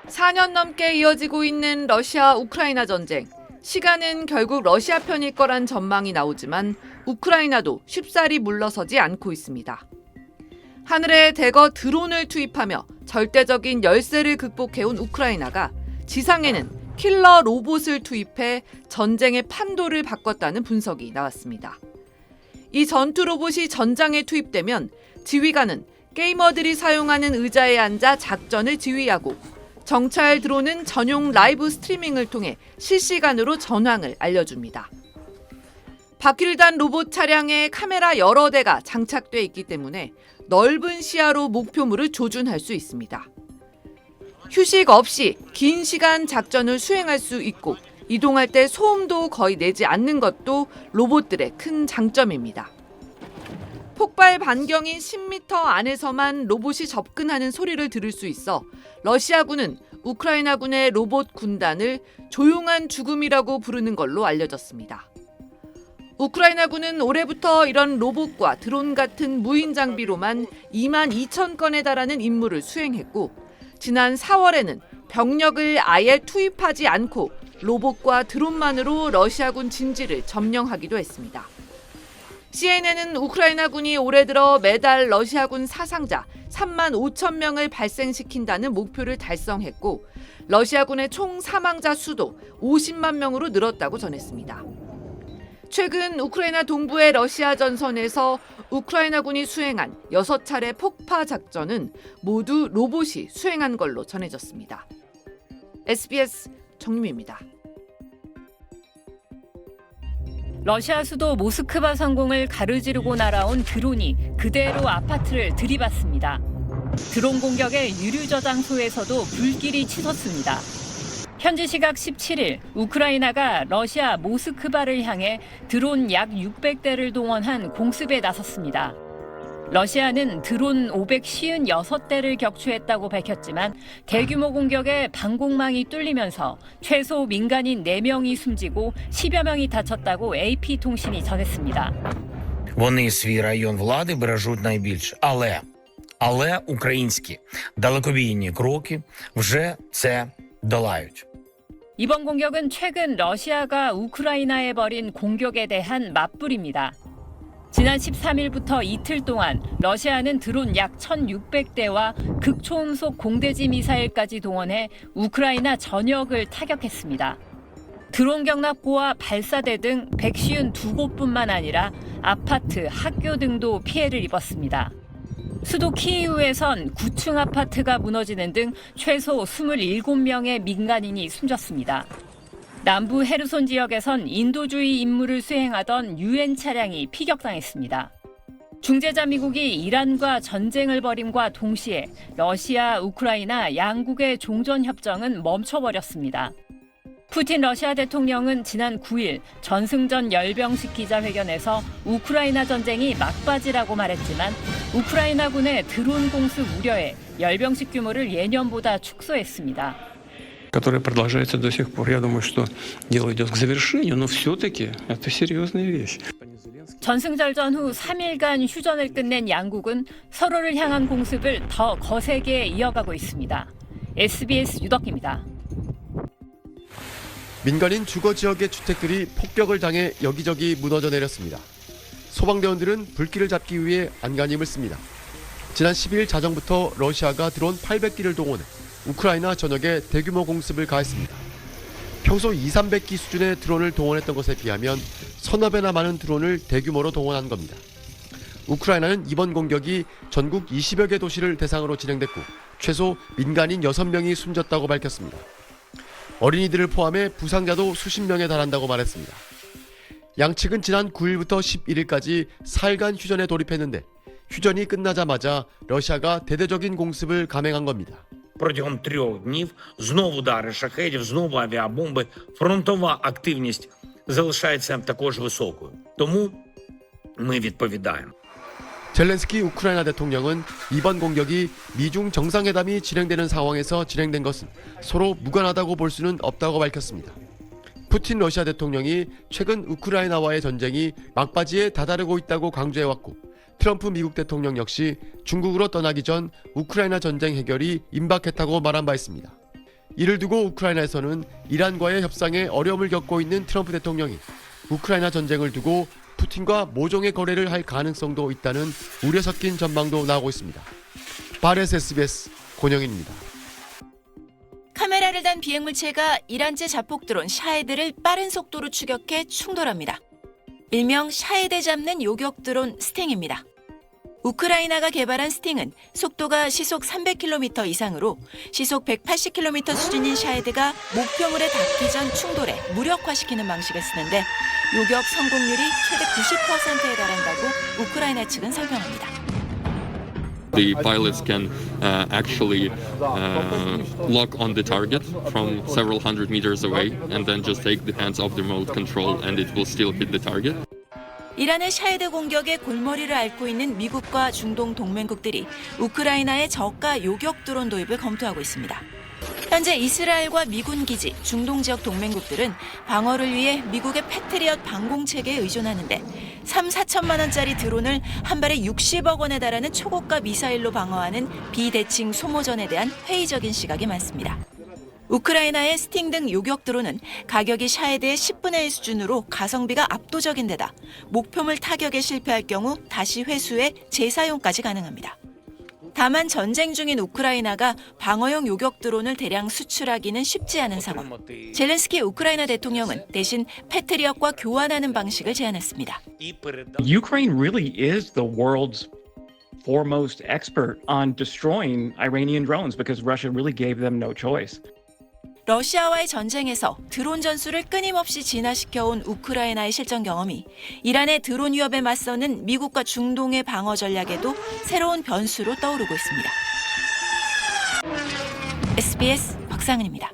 4년 넘게 이어지고 있는 러시아 우크라이나 전쟁. 시간은 결국 러시아 편일 거란 전망이 나오지만 우크라이나도 쉽사리 물러서지 않고 있습니다. 하늘에 대거 드론을 투입하며 절대적인 열세를 극복해온 우크라이나가 지상에는 킬러 로봇을 투입해 전쟁의 판도를 바꿨다는 분석이 나왔습니다. 이 전투 로봇이 전장에 투입되면 지휘관은 게이머들이 사용하는 의자에 앉아 작전을 지휘하고 정찰 드론은 전용 라이브 스트리밍을 통해 실시간으로 전황을 알려줍니다. 바퀴를 단 로봇 차량에 카메라 여러 대가 장착돼 있기 때문에 넓은 시야로 목표물을 조준할 수 있습니다. 휴식 없이 긴 시간 작전을 수행할 수 있고 이동할 때 소음도 거의 내지 않는 것도 로봇들의 큰 장점입니다. 폭발 반경인 10m 안에서만 로봇이 접근하는 소리를 들을 수 있어 러시아군은 우크라이나군의 로봇 군단을 조용한 죽음이라고 부르는 걸로 알려졌습니다. 우크라이나군은 올해부터 이런 로봇과 드론 같은 무인 장비로만 2만 2천 건에 달하는 임무를 수행했고 지난 4월에는 병력을 아예 투입하지 않고 로봇과 드론만으로 러시아군 진지를 점령하기도 했습니다. CNN은 우크라이나군이 올해 들어 매달 러시아군 사상자 3만 5천 명을 발생시킨다는 목표를 달성했고 러시아군의 총 사망자 수도 50만 명으로 늘었다고 전했습니다. 최근 우크라이나 동부의 러시아 전선에서 우크라이나군이 수행한 6차례 폭파 작전은 모두 로봇이 수행한 걸로 전해졌습니다. SBS 정유미입니다. 러시아 수도 모스크바 상공을 가로지르고 날아온 드론이 그대로 아파트를 들이받습니다. 드론 공격에 유류 저장소에서도 불길이 치솟습니다. 현지 시각 17일 우크라이나가 러시아 모스크바를 향해 드론 약 600대를 동원한 공습에 나섰습니다. 러시아는 드론 556대를 격추했다고 밝혔지만 대규모 공격에 방공망이 뚫리면서 최소 민간인 4명이 숨지고 10여 명이 다쳤다고 AP통신이 전했습니다. Вони свій район влади бережуть найбільше. Але українські далекобійні кроки вже це долають. 이번 공격은 최근 러시아가 우크라이나에 벌인 공격에 대한 맞불입니다. 지난 13일부터 이틀 동안 러시아는 드론 약 1,600대와 극초음속 공대지 미사일까지 동원해 우크라이나 전역을 타격했습니다. 드론 경납고와 발사대 등 152곳뿐만 아니라 아파트, 학교 등도 피해를 입었습니다. 수도 키이우에선 9층 아파트가 무너지는 등 최소 27명의 민간인이 숨졌습니다. 남부 헤르손 지역에선 인도주의 임무를 수행하던 유엔 차량이 피격당했습니다. 중재자 미국이 이란과 전쟁을 벌임과 동시에 러시아, 우크라이나 양국의 종전 협정은 멈춰버렸습니다. 푸틴 러시아 대통령은 지난 9일 전승전 열병식 기자회견에서 우크라이나 전쟁이 막바지라고 말했지만 우크라이나군의 드론 공습 우려에 열병식 규모를 예년보다 축소했습니다. Которая продолжается до сих пор. Я думаю, что дело идет к завершению, но все-таки это серьезная вещь. 전승절전 후 3일간 휴전을 끝낸 양국은 서로를 향한 공습을 더 거세게 이어가고 있습니다. SBS 유덕기입니다. 민간인 주거 지역의 주택들이 폭격을 당해 여기저기 무너져 내렸습니다. 소방대원들은 불길을 잡기 위해 안간힘을 씁니다. 지난 12일 자정부터 러시아가 드론 800기를 동원해 우크라이나 전역에 대규모 공습을 가했습니다. 평소 200~300기 수준의 드론을 동원했던 것에 비하면 서너 배나 많은 드론을 대규모로 동원한 겁니다. 우크라이나는 이번 공격이 전국 20여 개 도시를 대상으로 진행됐고 최소 민간인 6명이 숨졌다고 밝혔습니다. 어린이들을 포함해 부상자도 수십 명에 달한다고 말했습니다. 양측은 지난 9일부터 11일까지 4일간 휴전에 돌입했는데 휴전이 끝나자마자 러시아가 대대적인 공습을 감행한 겁니다. Протягом 3 днів знову удари шахедів, знову авіабомби. Фронтова активність залишається також високою. Тому ми відповідаємо. 젤렌스키 우크라이나 대통령은 이번 공격이 미중 정상회담이 진행되는 상황에서 진행된 것은 서로 무관하다고 볼 수는 없다고 밝혔습니다. 푸틴 러시아 대통령이 최근 우크라이나와의 전쟁이 막바지에 다다르고 있다고 강조해왔고 트럼프 미국 대통령 역시 중국으로 떠나기 전 우크라이나 전쟁 해결이 임박했다고 말한 바 있습니다. 이를 두고 우크라이나에서는 이란과의 협상에 어려움을 겪고 있는 트럼프 대통령이 우크라이나 전쟁을 두고 푸틴과 모종의 거래를 할 가능성도 있다는 우려 섞인 전망도 나오고 있습니다. 바레스 SBS 권영인입니다. 카메라를 단 비행물체가 이란제 자폭 드론 샤헤드를 빠른 속도로 추격해 충돌합니다. 일명 샤헤드 잡는 요격 드론 스팅입니다. 우크라이나가 개발한 스팅은 속도가 시속 300km 이상으로 시속 180km 수준인 샤헤드가 목표물에 닿기 전 충돌해 무력화시키는 방식을 쓰는데 요격 성공률이 최대 90%에 달한다고 우크라이나 측은 설명합니다. The pilots can actually lock on the target from several hundred meters away and then just take the hands off the remote control and it will still hit the target. 이란의 샤헤드 공격에 골머리를 앓고 있는 미국과 중동 동맹국들이 우크라이나의 저가 요격 드론 도입을 검토하고 있습니다. 현재 이스라엘과 미군 기지, 중동 지역 동맹국들은 방어를 위해 미국의 패트리엇 방공체계에 의존하는데 4천만 원짜리 드론을 한 발에 60억 원에 달하는 초고가 미사일로 방어하는 비대칭 소모전에 대한 회의적인 시각이 많습니다. 우크라이나의 스팅 등 요격 드론은 가격이 샤헤드의 10분의 1 수준으로 가성비가 압도적인 데다 목표물 타격에 실패할 경우 다시 회수해 재사용까지 가능합니다. 다만 전쟁 중인 우크라이나가 방어용 요격 드론을 대량 수출하기는 쉽지 않은 상황. 젤렌스키 우크라이나 대통령은 대신 패트리엇과 교환하는 방식을 제안했습니다. Ukraine really is the world's foremost expert on destroying Iranian drones because Russia really gave them no choice. 러시아와의 전쟁에서 드론 전술을 끊임없이 진화시켜온 우크라이나의 실전 경험이 이란의 드론 위협에 맞서는 미국과 중동의 방어 전략에도 새로운 변수로 떠오르고 있습니다. SBS 박상은입니다.